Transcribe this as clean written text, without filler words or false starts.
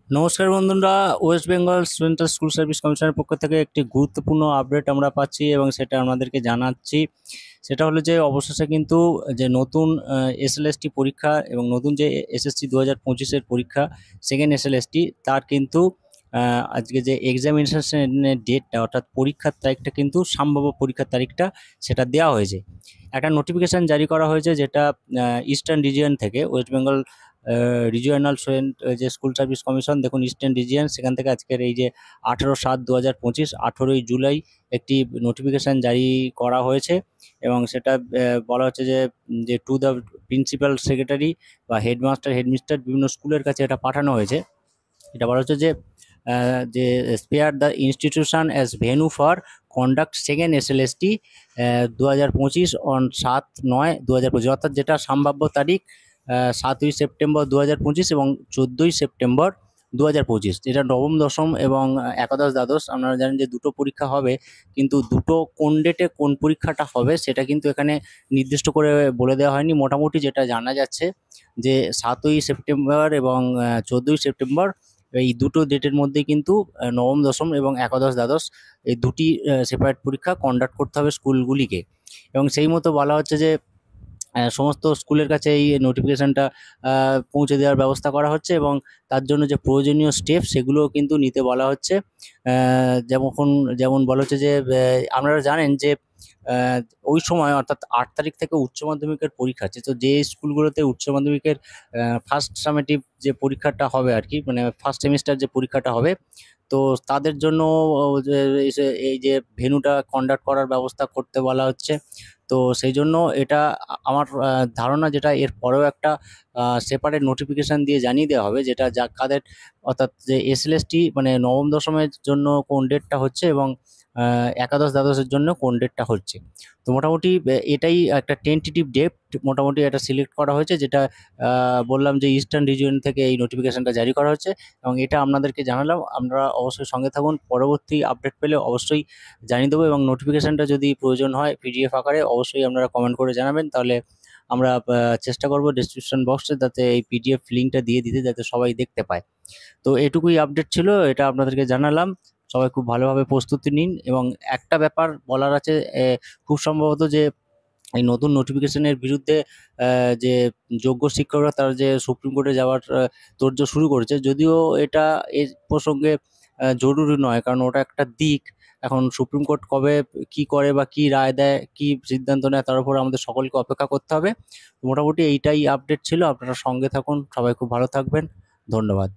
নমস্কার বন্ধুরা, West Bengal central school service কমিশনের পক্ষ থেকে একটি গুরুত্বপূর্ণ আপডেট আমরা পাচ্ছি এবং সেটা আপনাদেরকে জানাচ্ছি। সেটা হলো যে অবশেষে কিন্তু যে নতুন এসএলএসটি পরীক্ষা এবং নতুন যে এসএসসি 2025-এর পরীক্ষা সেকেন্ড এসএলএসটি তার কিন্তু আজকে যে এক্সামিনেশনের ডেটটা অর্থাৎ পরীক্ষার তারিখটা কিন্তু সম্ভাব্য পরীক্ষার তারিখটা সেটা দেওয়া হয়েছে। একটা নোটিফিকেশান জারি করা হয়েছে যেটা ইস্টার্ন রিজিয়ন থেকে ওয়েস্ট বেঙ্গল রিজিওনাল যে স্কুল সার্ভিস কমিশন দেখুন ইস্টার্ন রিজিয়ন সেখান থেকে আজকের এই যে 18/7/2025 18ই জুলাই একটি নোটিফিকেশান জারি করা হয়েছে এবং সেটা বলা হচ্ছে যে টু দ্য প্রিন্সিপাল সেক্রেটারি বা হেডমাস্টার হেডমিস্টার বিভিন্ন স্কুলের কাছে এটা পাঠানো হয়েছে। এটা বলা হচ্ছে যে spare the institution as venue for conduct second SLST 2025 on 7/9/2025 অর্থাৎ যেটা সম্ভাব্য তারিখ 7ই সেপ্টেম্বর 2025 এবং 14ই সেপ্টেম্বর 2025। এটা নবম দশম এবং একাদশ দ্বাদশ আপনারা জানেন যে দুটো পরীক্ষা হবে, কিন্তু দুটো কোন ডেটে কোন পরীক্ষাটা হবে সেটা কিন্তু এখানে নির্দিষ্ট করে বলে দেওয়া হয়নি। মোটামুটি যেটা জানা যাচ্ছে যে 7ই সেপ্টেম্বর এবং 14ই সেপ্টেম্বর এই দুটো ডেটের মধ্যে কিন্তু নবম দশম এবং একাদশ দ্বাদশ এই দুটি সেপারেট পরীক্ষা কন্ডাক্ট করতে হবে স্কুলগুলিকে। এবং সেই মতো বলা হচ্ছে যে সমস্ত স্কুলের কাছে এই নোটিফিকেশানটা পৌঁছে দেওয়ার ব্যবস্থা করা হচ্ছে এবং তার জন্য যে প্রয়োজনীয় স্টেপ সেগুলোও কিন্তু নিতে বলা হচ্ছে। যেমন বলা হচ্ছে যে আপনারা জানেন যে আহ, ওই সময় অর্থাৎ 8 তারিখ থেকে উচ্চ মাধ্যমিকের পরীক্ষা আছে। তো যে স্কুলগুলোতে উচ্চ মাধ্যমিকের ফার্স্ট সামেটিভ যে পরীক্ষাটা হবে আর কি, মানে ফার্স্ট সেমিস্টার যে পরীক্ষাটা হবে, তো তাদের জন্য যে এই যে ভেন্যুটা কন্ডাক্ট করার ব্যবস্থা করতে বলা হচ্ছে। তো সেই জন্য এটা আমার ধারণা যেটা এর পরেও একটা সেপারেট নোটিফিকেশান দিয়ে জানিয়ে দেওয়া হবে যেটা কাদের অর্থাৎ যে এসএলএসটি মানে নবম দশমের জন্য কোন ডেটটা হচ্ছে এবং একাদশ দ্বাদশের জন্য কোন ডেটটা হচ্ছে। তো মোটামুটি এটাই একটা টেন্টেটিভ ডেট মোটামুটি এটা সিলেক্ট করা হয়েছে, যেটা বললাম যে ইস্টার্ন রিজিয়ন থেকে এই নোটিফিকেশানটা জারি করা হচ্ছে এবং এটা আপনাদেরকে জানালাম। আপনারা অবশ্যই সঙ্গে থাকুন, পরবর্তী আপডেট পেলে অবশ্যই জানিয়ে দেবো এবং নোটিফিকেশানটা যদি প্রয়োজন হয় পিডিএফ আকারে অবশ্যই আপনারা কমেন্ট করে জানাবেন, তাহলে আমরা চেষ্টা করব ডেসক্রিপশন বক্সে যাতে এই পিডিএফ লিঙ্কটা দিয়ে দিতে যাতে সবাই দেখতে পায়। তো এটুকুই আপডেট ছিল, এটা আপনাদেরকে জানালাম। সবাই খুব ভালোভাবে প্রস্তুতি নিন এবং একটা ব্যাপার বলার আছে, খুব সম্ভবত যে এই নতুন নোটিফিকেশনের বিরুদ্ধে যে যোগ্য শিক্ষকরা তারা যে সুপ্রিম কোর্টে যাওয়ার তোড়জোড় শুরু করেছে, যদিও এটা এই প্রসঙ্গে জরুরি নয়, কারণ ওটা একটা দিক। এখন সুপ্রিম কোর্ট কবে কি করে বা কি রায় দেয় কি সিদ্ধান্ত নেয় তার উপর আমাদের সকলকে অপেক্ষা করতে হবে। মোটামুটি এইটাই আপডেট ছিল, আপনারা সঙ্গে থাকুন, সবাই খুব ভালো থাকবেন। ধন্যবাদ।